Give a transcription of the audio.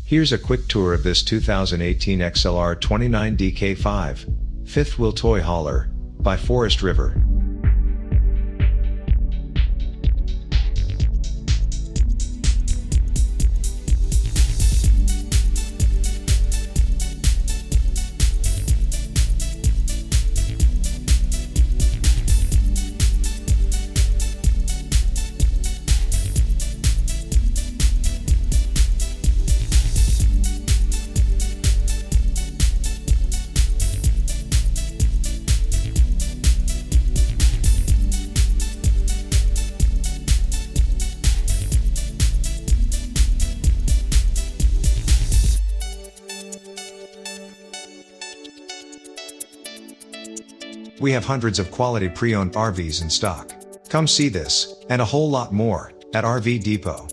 Here's a quick tour of this 2018 XLR 29DK5, fifth wheel toy hauler, by Forest River. We have hundreds of quality pre-owned RVs in stock. Come see this, and a whole lot more, at RV Depot.